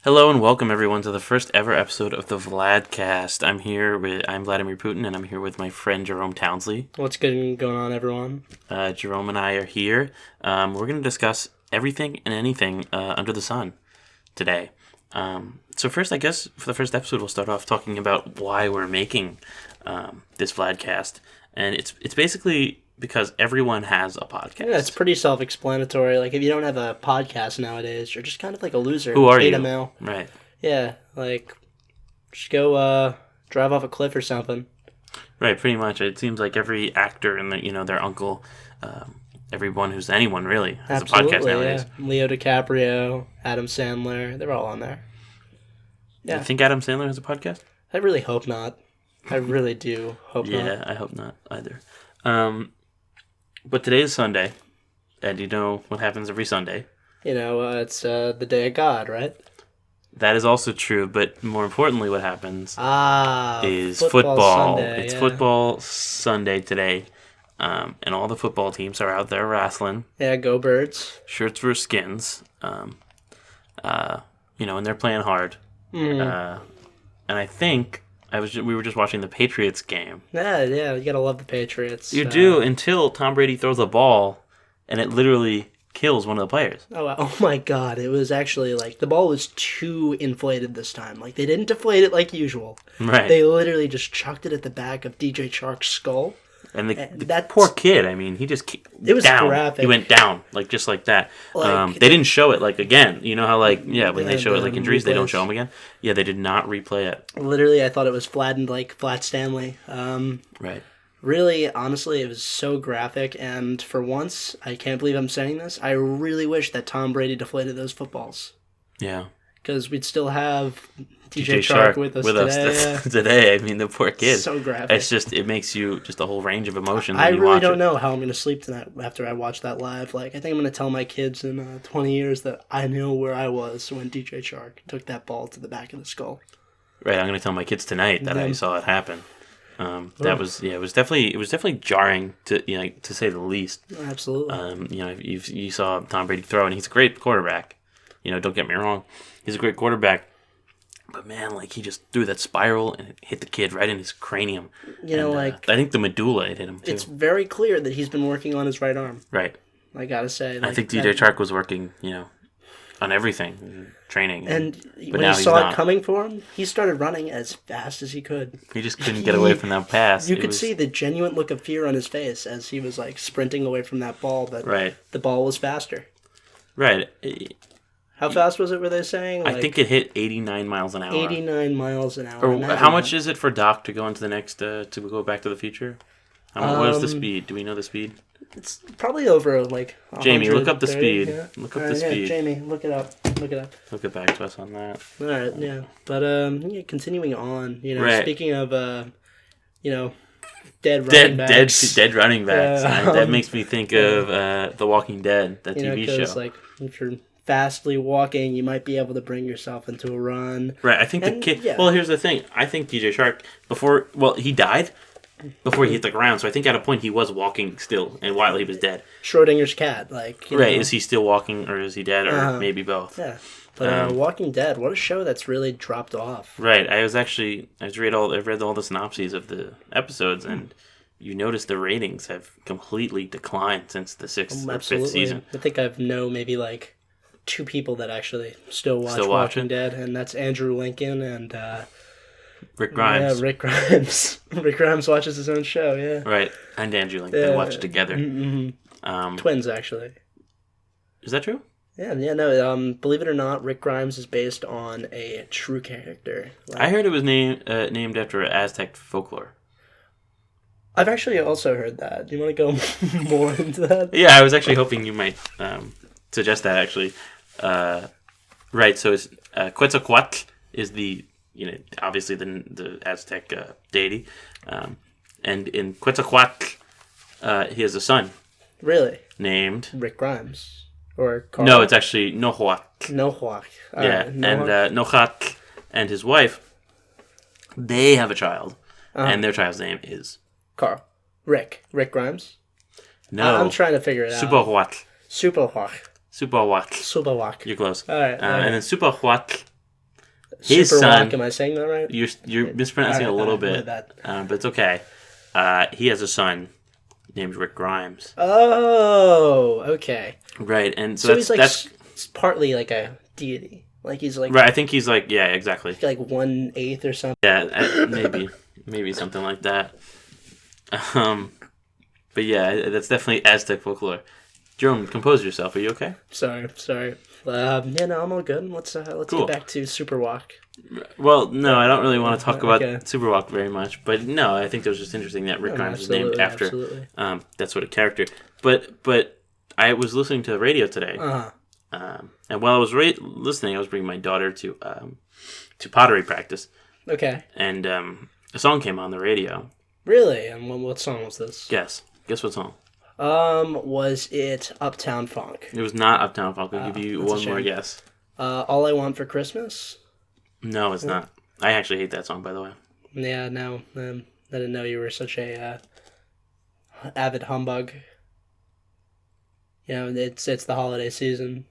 Hello and welcome everyone to the first ever episode of the VladCast. I'm Vladimir Putin and I'm here with my friend Jerome Townsley. What's going on, everyone? Jerome and I are here. We're going to discuss everything and anything under the sun today. So first, I guess, for the first episode, we'll start off talking about why we're making this VladCast. And it's basically because everyone has a podcast. Yeah, it's pretty self-explanatory. Like, if you don't have a podcast nowadays, you're just kind of like a loser. Who are Beta you? male. Right. Yeah, like, just go drive off a cliff or something. Right, pretty much. It seems like every actor and their uncle, everyone who's anyone really has Absolutely, a podcast nowadays. Yeah. Leo DiCaprio, Adam Sandler, they're all on there. Yeah. You think Adam Sandler has a podcast? I really hope not. I really do hope not. Yeah, I hope not either. But today is Sunday, and you know what happens every Sunday. It's the day of God, right? That is also true, but more importantly, what happens is football. Sunday, it's football Sunday today, and all the football teams are out there wrestling. Yeah, go Birds. Shirts versus skins, and they're playing hard. Mm. And I think we were just watching the Patriots game. Yeah, you gotta love the Patriots. You do, until Tom Brady throws a ball, and it literally kills one of the players. Oh my God! It was actually the ball was too inflated this time. Like, they didn't deflate it like usual. Right. They literally just chucked it at the back of DJ Chark's skull. And that poor kid, I mean, it was down. Graphic. He went down, just like that. They didn't show it, again. You know how, when they show it, injuries, they don't show them again? Yeah, they did not replay it. Literally, I thought it was flattened like Flat Stanley. Right. Really, honestly, it was so graphic, and for once, I can't believe I'm saying this, I really wish that Tom Brady deflated those footballs. Yeah. Because we'd still have DJ Chark with us today. I mean, the poor kid. So graphic. It's just, it makes you just a whole range of emotions. I really don't know how I'm going to sleep tonight after I watch that live. I think I'm going to tell my kids in 20 years that I know where I was when DJ Chark took that ball to the back of the skull. Right, I'm going to tell my kids tonight that I saw it happen. It was definitely jarring to say the least. Absolutely. You saw Tom Brady throw, and he's a great quarterback. Don't get me wrong, he's a great quarterback. But man, he just threw that spiral and it hit the kid right in his cranium. I think the medulla hit him too. It's very clear that he's been working on his right arm. Right. I gotta say. I think DJ Chark was working, on everything, training. And when he saw it coming for him, he started running as fast as he could. He just couldn't get away from that pass. You could see the genuine look of fear on his face as he was sprinting away from that ball, but the ball was faster. Right. How fast was it, were they saying? I think it hit 89 miles an hour. 89 miles an hour. Or how much is it for Doc to go into the next, to go Back to the Future? What is the speed? Do we know the speed? It's probably over, Jamie, look up the speed. Yeah. Look up the speed. Jamie, look it up. He'll get back to us on that. All right, yeah. But, continuing on, speaking of, dead running backs. Dead running backs. That makes me think of The Walking Dead, that TV show. If you're fastly walking, you might be able to bring yourself into a run. Right, I think the kid... Yeah. Well, here's the thing. I think DJ Chark, he died before he hit the ground, so I think at a point he was walking still, and while he was dead. Schrodinger's cat, is he still walking, or is he dead, or maybe both? Yeah. But Walking Dead, what a show that's really dropped off. Right, I've read all the synopses of the episodes, and you notice the ratings have completely declined since the 6th or 5th season. I think I know maybe 2 people that actually still watch Walking Dead, and that's Andrew Lincoln and Rick Grimes. Yeah, Rick Grimes. Rick Grimes watches his own show, yeah. Right, and Andrew Lincoln. They watch it together. Mm-hmm. Twins, actually. Is that true? Yeah, no. Believe it or not, Rick Grimes is based on a true character. I heard it was named after Aztec folklore. I've actually also heard that. Do you want to go more into that? Yeah, I was actually hoping you might suggest that, actually. Right, so it's Quetzalcoatl is the, obviously the Aztec deity. And in Quetzalcoatl, he has a son. Really? Named? Rick Grimes. Or Carl? No, it's actually Nohoatl. Nohoatl. Yeah, and Nohoatl and his wife, they have a child, and their child's name is... Carl. Rick Grimes? No. I'm trying to figure it out. Supahuatl. Supahuatl. You're close. All right. And then Supahuatl His Super son. Rock, am I saying that right? You're mispronouncing it a little bit, bad. but it's okay. He has a son named Rick Grimes. Oh, okay. Right, and So that's he's that's it's partly like a deity. Like he's like right. I think he's exactly. like 1/8 or something. Yeah, maybe something like that. But yeah, that's definitely Aztec folklore. Jerome, compose yourself. Are you okay? Sorry. Yeah, no, I'm all good. Let's Cool. get back to Super Walk. Well, no, I don't really want to talk about Okay. Superwalk very much, but no, I think it was just interesting that Rick Grimes was named after that sort of character. But I was listening to the radio today, and while I was listening, I was bringing my daughter to pottery practice. Okay. And a song came on the radio. Really? And what song was this? Guess what song? Was it Uptown Funk? It was not Uptown Funk. I'll give you one more guess. All I Want for Christmas? No, it's not. I actually hate that song, by the way. Yeah, no. I didn't know you were such a avid humbug. You know, it's the holiday season.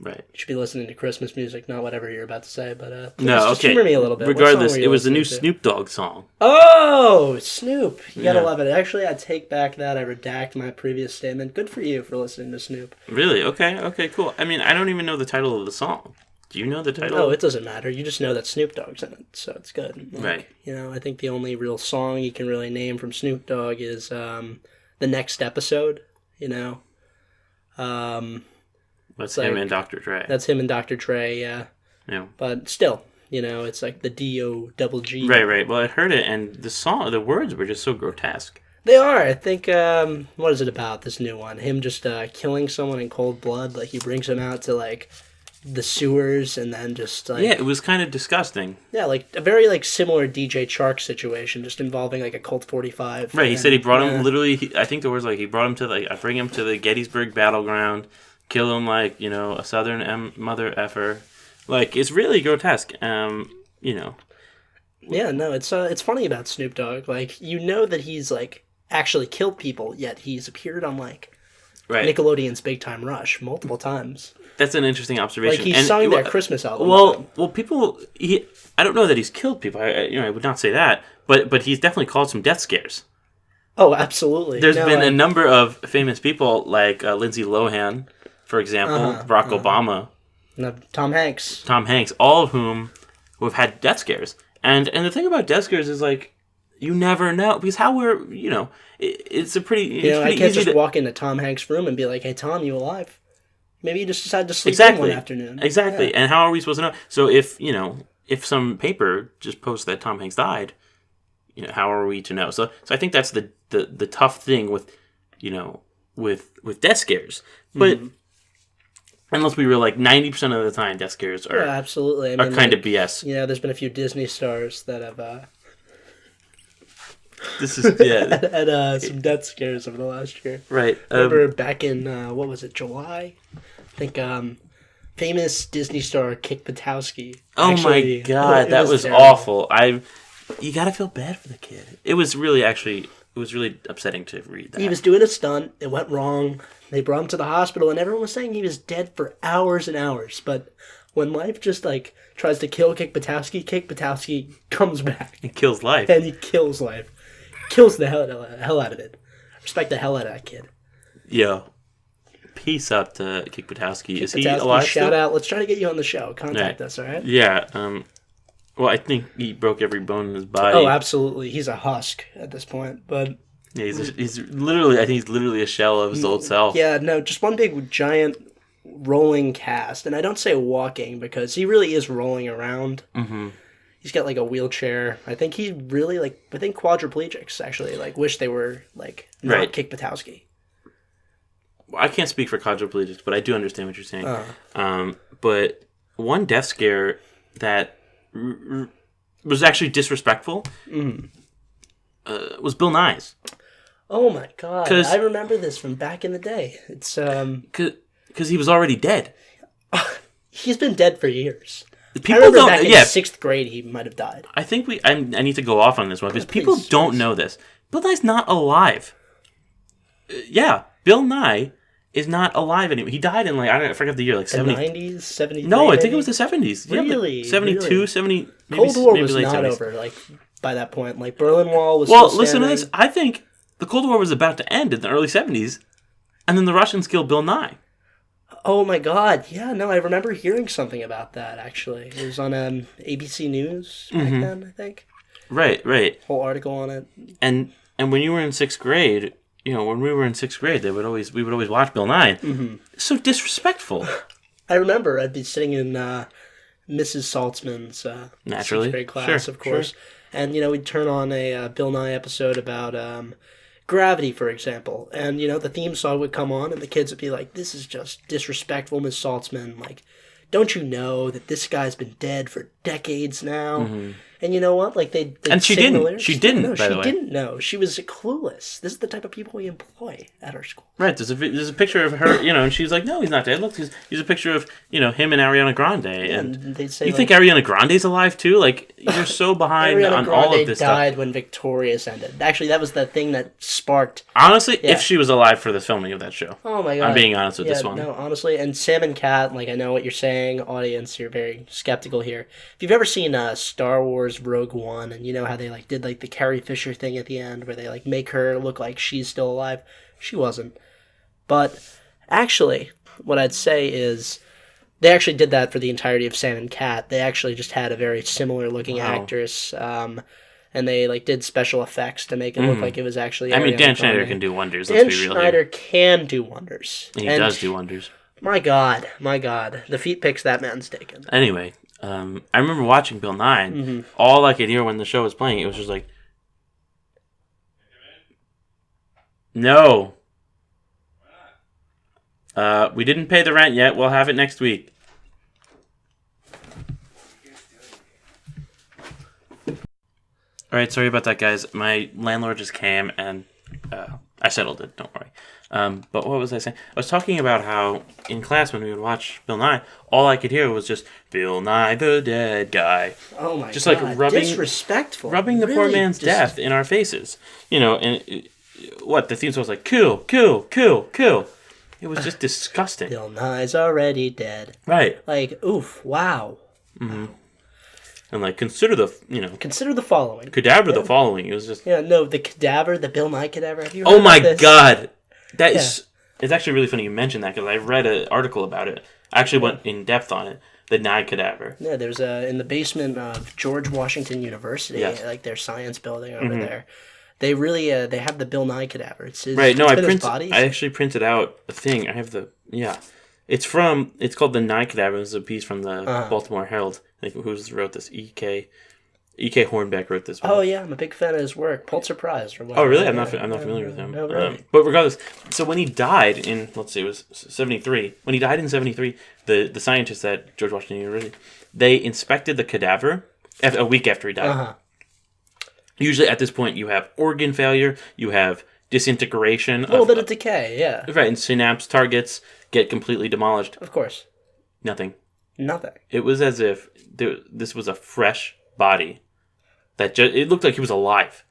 Right. You should be listening to Christmas music, not whatever you're about to say. But just humor me a little bit. Regardless, it was the new Snoop Dogg song. Oh, Snoop! You gotta love it. Actually, I take back that. I redact my previous statement. Good for you for listening to Snoop. Really? Okay, cool. I mean, I don't even know the title of the song. Do you know the title? No, it doesn't matter. You just know that Snoop Dogg's in it, so it's good. Right. You know, I think the only real song you can really name from Snoop Dogg is The Next Episode. You know. That's him and Dr. Dre. That's him and Dr. Dre, yeah. Yeah. But still, you know, it's like the D-O-double-G. Right. Well, I heard it, and the words were just so grotesque. They are. I think, what is it about, this new one? Him just killing someone in cold blood. Like, he brings him out to, like, the sewers and then just, like... Yeah, it was kind of disgusting. Yeah, like, a very, like, similar DJ Chark situation, just involving, like, a Colt 45. Right, he said he brought him, literally, I think the words, like, he brought him to, like, I bring him to the Gettysburg Battleground, kill him like, you know, a southern mother effer. Like, it's really grotesque, you know. Yeah, no, it's funny about Snoop Dogg. Like, you know that he's, like, actually killed people, yet he's appeared on, like, Nickelodeon's Big Time Rush multiple times. That's an interesting observation. Like, he sung their Christmas album. Well, people, I don't know that he's killed people. I would not say that, but he's definitely caused some death scares. Oh, absolutely. There's been a number of famous people, like Lindsay Lohan, for example, Barack Obama. No, Tom Hanks, all of whom have had death scares. And the thing about death scares is, like, you never know, because how we're, you know, it's a pretty, you know, I can't just walk into Tom Hanks' room and be like, hey, Tom, you alive? Maybe you just decided to sleep in one afternoon. Exactly. Yeah. And how are we supposed to know? So if some paper just posts that Tom Hanks died, you know, how are we to know? So I think that's the tough thing with, you know, with death scares. But and let's be real, like 90% of the time, death scares are absolutely. I mean, kind of BS. You know, there's been a few Disney stars that have had some death scares over the last year. Right. Remember back in what was it, July? I think famous Disney star Kick Buttowski. Oh my God, that was awful. You gotta feel bad for the kid. It was really upsetting to read that. He was doing a stunt. It went wrong. They brought him to the hospital, and everyone was saying he was dead for hours and hours. But when life just, like, tries to kill Kick Buttowski comes back. He kills life. And he kills life. Kills the hell out of it. Respect the hell out of that kid. Yo. Peace out to Kick Buttowski. Is he alive shout still? out. Let's try to get you on the show. Contact us, all right? Yeah. Well, I think he broke every bone in his body. Oh, absolutely. He's a husk at this point, but... Yeah, he's literally, I think he's literally a shell of his old self. Yeah, no, just one big, giant, rolling cast. And I don't say walking, because he really is rolling around. Mm-hmm. He's got, like, a wheelchair. I think he really, like, I think quadriplegics, actually, like, wish they were, like, not Kick Buttowski. Well, I can't speak for quadriplegics, but I do understand what you're saying. But one death scare that was actually disrespectful was Bill Nye's. Oh my God! I remember this from back in the day. It's because he was already dead. He's been dead for years. People I remember back in 6th grade he might have died. I think I need to go off on this one because people don't know this. Bill Nye's not alive. Yeah, Bill Nye is not alive anymore. He died in I forget the year, like The 70. 90s, 73. No, I think maybe? it was the 70s. Really? 72, Really? 70. Maybe, Cold War maybe was late not 70s. over. Like by that point, like Berlin Wall was. Well, still listen to standing. this. I think the Cold War was about to end in the early 70s, and then the Russians killed Bill Nye. Oh my God! Yeah, no, I remember hearing something about that. Actually, it was on ABC News back then. I think. Right. Whole article on it. And when you were in 6th grade, when we were in 6th grade, we would always watch Bill Nye. Mm-hmm. So disrespectful. I remember I'd be sitting in Mrs. Saltzman's Naturally. 6th grade class, Sure, of course, and we'd turn on a Bill Nye episode about gravity, for example, and the theme song would come on, and the kids would be like, "This is just disrespectful, Miss Saltzman. Like, don't you know that this guy's been dead for decades now?" Mm-hmm. And you know what? Like they and she sing the didn't. lyrics. She didn't. No, by she the way, didn't know. She was clueless. This is the type of people we employ at our school. Right. There's a picture of her. And she's like, "No, he's not dead. Look, he's a picture of him and Ariana Grande." And they'd say, you think Ariana Grande's alive too? Like you're so behind Ariana on Grande all of this stuff. died when Victorious ended. Actually, that was the thing that sparked. Honestly, if she was alive for the filming of that show. Oh my God! I'm being honest with this one. No, honestly, and Sam and Cat. Like I know what you're saying, audience. You're very skeptical here. If you've ever seen Star Wars Rogue One, and you know how they did the Carrie Fisher thing at the end, where they make her look like she's still alive, she wasn't. But actually, what I'd say is they actually did that for the entirety of Sam and Cat. They actually just had a very similar looking actress, and they did special effects to make it look like it was actually. I mean, Dan Ariana Schneider Grande. can do wonders. Let's be real Dan Schneider here. can do wonders, And he does do wonders. My God, the feet pics that man's taken. Anyway, I remember watching Bill Nye. Mm-hmm. All I could hear when the show was playing, it was just like, "No, we didn't pay the rent yet. We'll have it next week." All right, sorry about that, guys. My landlord just came and I settled it. Don't worry. But what was I saying? I was talking about how in class when we would watch Bill Nye, all I could hear was just Bill Nye the dead guy. Oh my just God! Like rubbing, disrespectful, rubbing the poor man's death in our faces. And what the theme song was like, kill, kill, kill, kill. It was just disgusting. Bill Nye's already dead. Right. Like, oof, wow. Mm-hmm. And consider consider the following. Cadaver the following. It was just the cadaver, the Bill Nye cadaver. Have you heard oh my about this? God. That is, it's actually really funny you mentioned that because I read an article about it. I actually went in depth on it. The Night Cadaver. Yeah, there's in the basement of George Washington University, their science building over there. They really they have the Bill Nye cadaver. It's his, right. No, I actually printed out a thing. I have It's called the Night Cadaver. It's a piece from the Baltimore Herald. I think who wrote this? E.K. Hornbeck wrote this one. Oh yeah, I'm a big fan of his work. Pulitzer Prize. Oh really? I'm not familiar with him. No, really. But regardless, so when he died in, let's see, it was 73. When he died in 73, the scientists at George Washington University, they inspected the cadaver a week after he died. Uh-huh. Usually at this point you have organ failure, you have disintegration. A little bit of decay, yeah. Right, and synapse targets get completely demolished. Of course. Nothing. It was as if this was a fresh body. It looked like he was alive.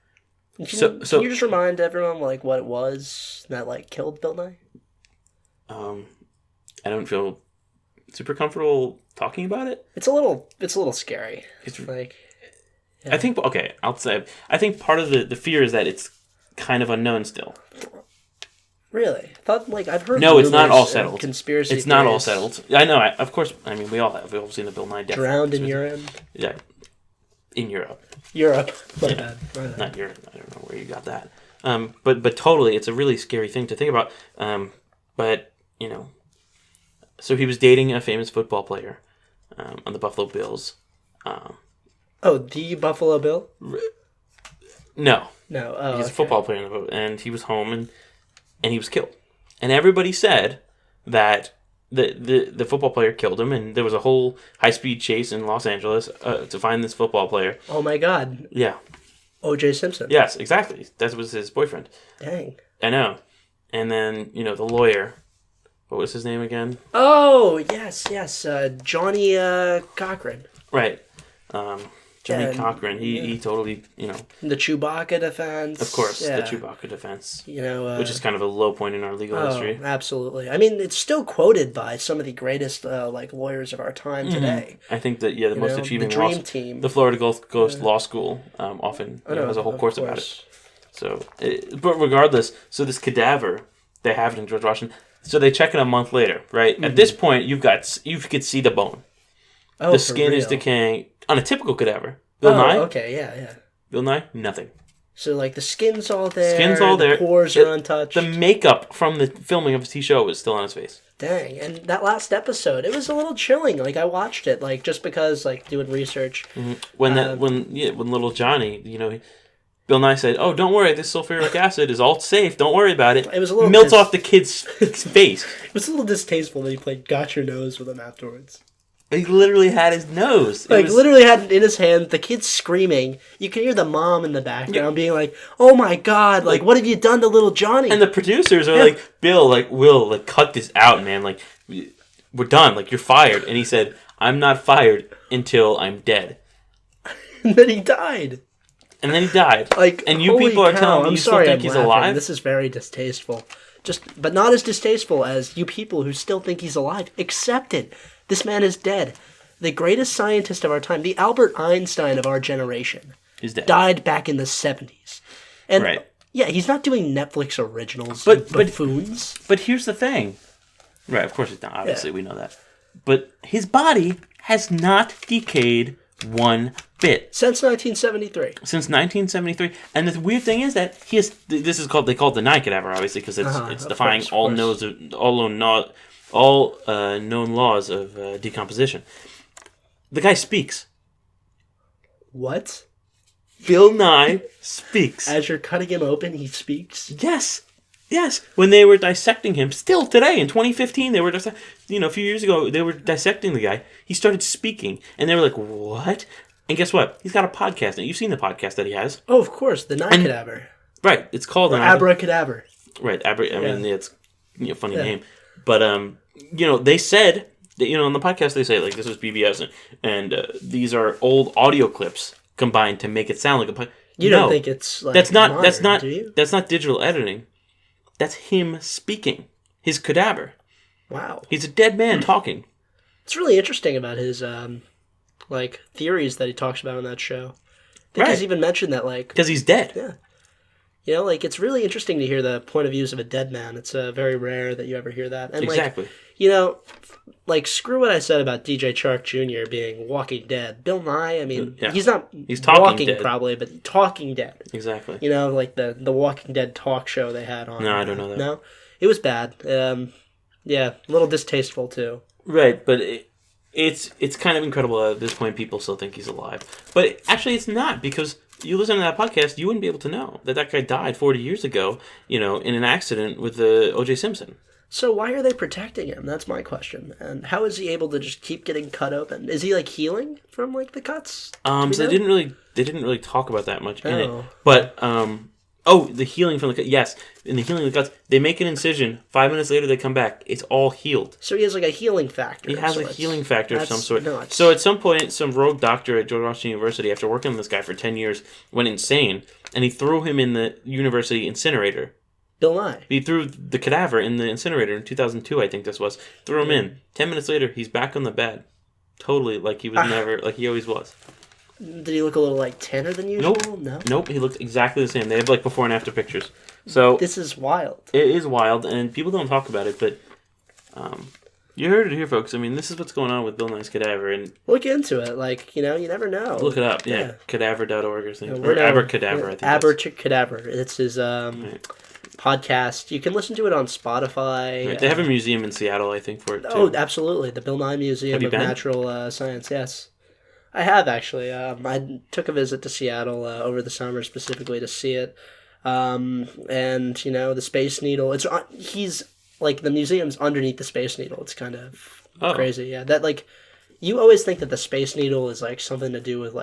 Can you just remind everyone what it was that killed Bill Nye? I don't feel super comfortable talking about it. It's a little scary. It's like yeah. I think I'll say I think part of the fear is that it's kind of unknown still. Really? I thought I've heard. No, it's not all settled. Conspiracy. It's not all settled. I know. Of course. I mean, we all have. We've all seen the Bill Nye death. Drowned in urine. Yeah, in Europe. Europe. My yeah. bad. Not Europe. I don't know where you got that. But totally, it's a really scary thing to think about. But so he was dating a famous football player, on the Buffalo Bills. The Buffalo Bill? No. No. He's a football player, and he was home and he was killed. And everybody said that the football player killed him, and there was a whole high-speed chase in Los Angeles to find this football player. Oh, my God. Yeah. O.J. Simpson. Yes, exactly. That was his boyfriend. Dang. I know. And then, the lawyer, what was his name again? Oh, yes. Johnny Cochran. Right. Jimmy Cochran. He totally, The Chewbacca Defense. Of course, the Chewbacca Defense. Which is kind of a low point in our legal history. Absolutely. I mean, it's still quoted by some of the greatest lawyers of our time today. I think that the most achieving the Dream Team, the Florida Gulf Coast Law School, often has a whole course about it. So, but regardless, so this cadaver they have it in George Washington. So they check it a month later, right? Mm-hmm. At this point, you could see the bone. Oh, the skin is decaying on a typical cadaver. Bill Nye. Okay, yeah. Bill Nye, nothing. So like the skin's all there. The pores are untouched. The makeup from the filming of the show was still on his face. Dang, and that last episode, it was a little chilling. Like I watched it, like just because, like doing research. Mm-hmm. When little Johnny, Bill Nye said, "Oh, don't worry, this sulfuric acid is all safe. Don't worry about it." It was a little melts off the kid's face. It was a little distasteful that he played "Got Your Nose" with him afterwards. He literally had his nose. Literally had it in his hand. The kid's screaming. You can hear the mom in the background being like, "Oh my God! Like, what have you done to little Johnny?" And the producers are like, "Bill, Will, cut this out, man. Like, we're done. Like, you're fired." And he said, "I'm not fired until I'm dead." And then he died. And you people are telling me you still think he's alive? This is very distasteful. But not as distasteful as you people who still think he's alive. Accept it. This man is dead. The greatest scientist of our time, the Albert Einstein of our generation, is dead. Died back in the 70s. And right. Yeah, he's not doing Netflix originals, buffoons. But here's the thing. Right, of course he's not. Obviously, we know that. But his body has not decayed one bit. Since 1973. Since 1973. And the weird thing is that he has... they call it the Night Cadaver, obviously, because it's defying all known laws of decomposition. The guy speaks. What? Bill Nye speaks. As you're cutting him open, he speaks? Yes. When they were dissecting him, still today, in 2015, they were a few years ago, they were dissecting the guy. He started speaking, and they were like, what? And guess what? He's got a podcast. Now, you've seen the podcast that he has. Oh, of course, the Night Cadaver. Right, it's called... Abracadaver. Right, mean, it's a funny name. But, they said, that, on the podcast they say, like, this was BBS, and these are old audio clips combined to make it sound like a podcast. You don't think it's, like, do you? That's not digital editing. That's him speaking. His cadaver. Wow. He's a dead man talking. It's really interesting about his, theories that he talks about on that show. I think he's even mentioned that, because he's dead. Yeah. It's really interesting to hear the point of views of a dead man. It's very rare that you ever hear that. And, exactly. Screw what I said about DJ Chark Jr. being Walking Dead. Bill Nye, he's not he's talking walking dead. Probably, but Talking Dead. Exactly. The Walking Dead talk show they had on. No, I don't know that. No? It was bad. A little distasteful too. Right, but it's kind of incredible at this point people still think he's alive. But actually it's not, because you listen to that podcast, you wouldn't be able to know that guy died 40 years ago, in an accident with O.J. Simpson. So why are they protecting him? That's my question. And how is he able to just keep getting cut open? Is he healing from the cuts? So they didn't really talk about that much in it. But the healing from the cuts. Yes, in the healing of the cuts, they make an incision. 5 minutes later, they come back. It's all healed. So he has a healing factor. He has a healing factor of some sort. Nuts. So at some point, some rogue doctor at George Washington University, after working on this guy for 10 years, went insane, and he threw him in the university incinerator. Bill Nye. He threw the cadaver in the incinerator in 2002, I think this was. Threw him in. 10 minutes later, he's back on the bed. Totally like he was like he always was. Did he look a little tanner than usual? Nope, he looked exactly the same. They have before and after pictures. So this is wild. It is wild, and people don't talk about it, but you heard it here, folks. This is what's going on with Bill Nye's cadaver. And look into it. You never know. Look it up, yeah. Cadaver.org or something. Or Abracadaver, I think. Abracadaver. It's his... podcast. You can listen to it on Spotify. Right. They have a museum in Seattle, I think, for it too. Oh, absolutely. The Bill Nye Museum of Natural Science, yes. I have, actually. I took a visit to Seattle over the summer specifically to see it. And, the Space Needle. He's, the museum's underneath the Space Needle. It's kind of crazy, yeah. That, you always think that the Space Needle is, something to do with,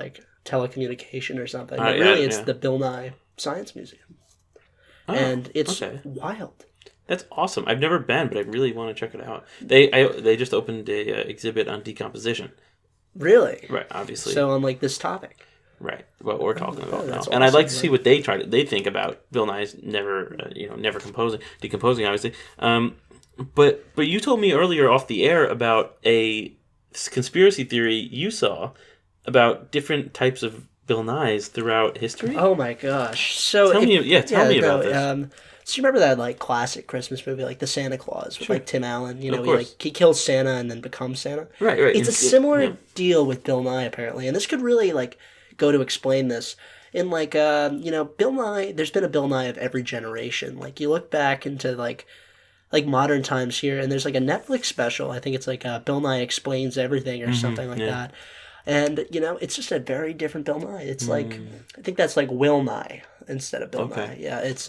telecommunication or something. But really, it's the Bill Nye Science Museum. Oh, and it's wild. That's awesome. I've never been, but I really want to check it out. They just opened a exhibit on decomposition. Really? Right, obviously. So on this topic. Right. What we're talking about now. that's And I'd like to awesome, see what they think about Bill Nye's never decomposing, obviously. But you told me earlier off the air about a conspiracy theory you saw about different types of Bill Nye's throughout history. Oh my gosh! So tell me about this. So you remember that like classic Christmas movie, like The Santa Claus, with like Tim Allen? You know, Of course. he kills Santa and then becomes Santa. Right. It's a similar deal with Bill Nye apparently, and this could really like go to explain this. In like Bill Nye, there's been a Bill Nye of every generation. Like you look back into like modern times here, and there's like a Netflix special. I think it's like Bill Nye Explains Everything or something like that. And it's just a very different Bill Nye. It's like I think that's like Will Nye instead of Bill Nye. Yeah, it's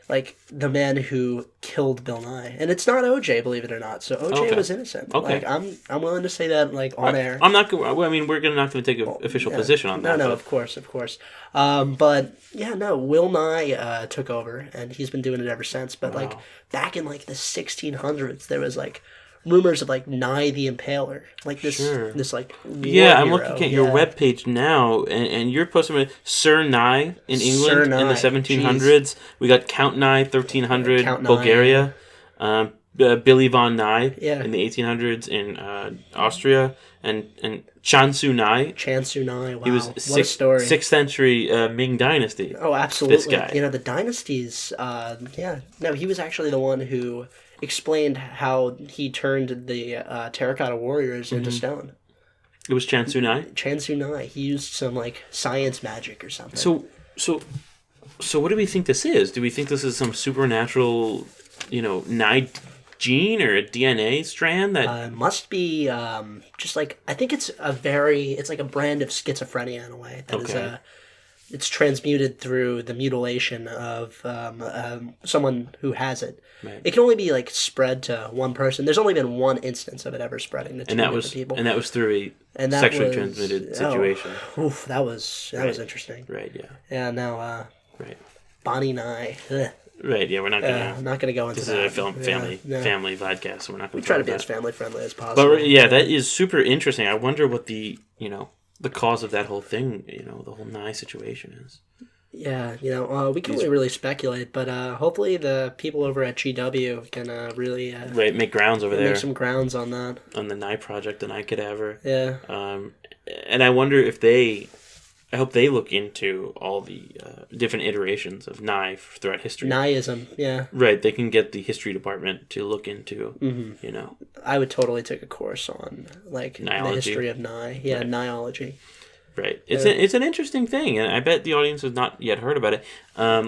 like the man who killed Bill Nye, and it's not OJ, believe it or not. So OJ was innocent. Okay. Like I'm willing to say that like on air. I'm not. I mean, we're not going to take an official position on that. No, of course. But yeah, no. Will Nye took over, and he's been doing it ever since. But like back in like the 1600s, there was like rumors of like Nye the Impaler, like this like I'm looking at your webpage now, and you're posting with Sir Nye in England in the 1700s. Jeez. We got Count Nye 1300 Bulgaria, Billy von Nye in the 1800s in Austria, and Chansu Nye. Wow, he was what a story. 6th century Ming Dynasty. Oh, absolutely. This guy. The dynasties. He was actually the one who explained how he turned the terracotta warriors into stone. It was Chansu Nye. He used some like science magic or something. So what do we think this is? Do we think this is some supernatural, Nye gene or a DNA strand that must be just like I think it's like a brand of schizophrenia in a way that is it's transmuted through the mutilation of someone who has it. Right. It can only be like spread to one person. There's only been one instance of it ever spreading to two different people. And that was through a sexually transmitted situation. That was interesting. Right. Yeah. Yeah. Now. Right. Bonnie Nye. Ugh. Right. Yeah. We're not gonna go into this that. This is a family VladCast, so we're not going to try to be as family friendly as possible. But that is super interesting. I wonder what the cause of that whole thing, the whole Nye situation is. Yeah, we can only really speculate, but hopefully the people over at GW can really make grounds over there. Make some grounds on that. On the Nye project, the Night Cadaver. Yeah. And I wonder if I hope they look into all the different iterations of Nye throughout history. Nyeism, yeah. Right, they can get the history department to look into, I would totally take a course on, like, Nyology. The history of Nye. Yeah, right. Nyology. Right. It's an interesting thing, and I bet the audience has not yet heard about it.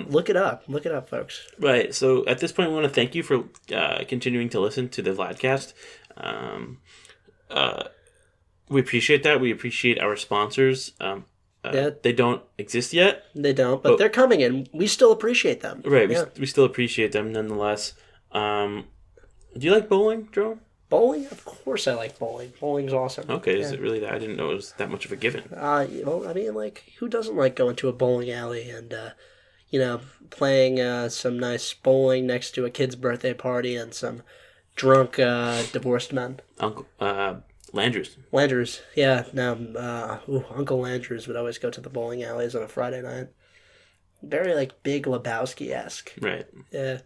Look it up. Look it up, folks. Right. So at this point, we want to thank you for continuing to listen to the VladCast. We appreciate that. We appreciate our sponsors. They don't exist yet. They don't, but they're coming, and we still appreciate them. Right. We still appreciate them nonetheless. Do you like bowling, Joe? Bowling? Of course I like bowling. Bowling's awesome. Okay, is it really that? I didn't know it was that much of a given. Who doesn't like going to a bowling alley and, playing some nice bowling next to a kid's birthday party and some drunk, divorced men? Uncle Landrews. Landrews, yeah. Now, Uncle Landrews would always go to the bowling alleys on a Friday night. Very, Big Lebowski-esque. Right. Yeah.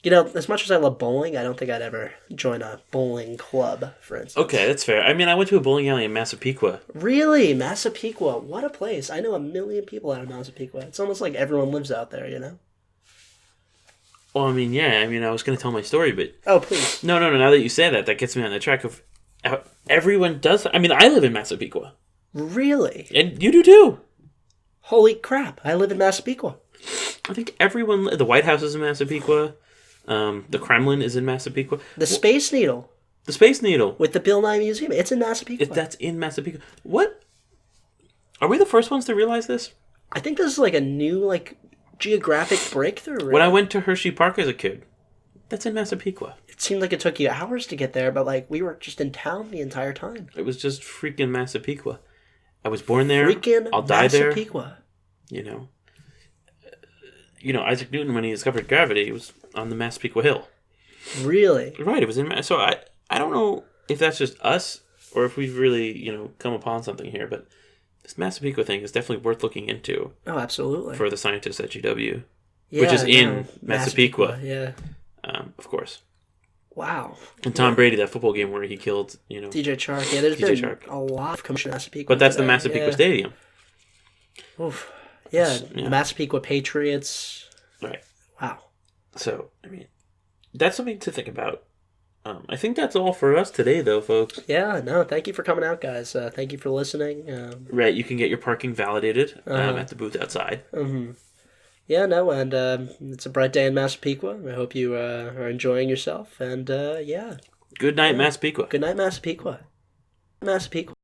As much as I love bowling, I don't think I'd ever join a bowling club, for instance. Okay, that's fair. I mean, I went to a bowling alley in Massapequa. Really? Massapequa? What a place. I know a million people out of Massapequa. It's almost like everyone lives out there, Well, I mean, yeah. I mean, I was going to tell my story, but... Oh, please. No. Now that you say that gets me on the track of how everyone does... I mean, I live in Massapequa. Really? And you do, too. Holy crap. I live in Massapequa. I think everyone... The White House is in Massapequa. The Kremlin is in Massapequa. The Space Needle. The Space Needle. With the Bill Nye Museum. It's in Massapequa. That's in Massapequa. What? Are we the first ones to realize this? I think this is a new, geographic breakthrough. Right? When I went to Hershey Park as a kid, that's in Massapequa. It seemed like it took you hours to get there, but, we were just in town the entire time. It was just freaking Massapequa. I was born there. I'll die there. Massapequa. Isaac Newton, when he discovered gravity, he was on the Massapequa Hill. Really? Right, it was in... So I don't know if that's just us or if we've really, come upon something here, but this Massapequa thing is definitely worth looking into. Oh, absolutely. For the scientists at GW, yeah, which is in Massapequa. Yeah. Of course. Wow. And Tom Brady, that football game where he killed, DJ Chark. Yeah, there's been a lot of commotion in Massapequa. But that's the Massapequa Stadium. Oof. Yeah, the Massapequa Patriots. Right. Wow. So, I mean, that's something to think about. I think that's all for us today, though, folks. Yeah, no, thank you for coming out, guys. Thank you for listening. Right, you can get your parking validated at the booth outside. Mm-hmm. Yeah, no, and it's a bright day in Massapequa. I hope you are enjoying yourself, and yeah. Good night, Massapequa. Good night, Massapequa. Massapequa.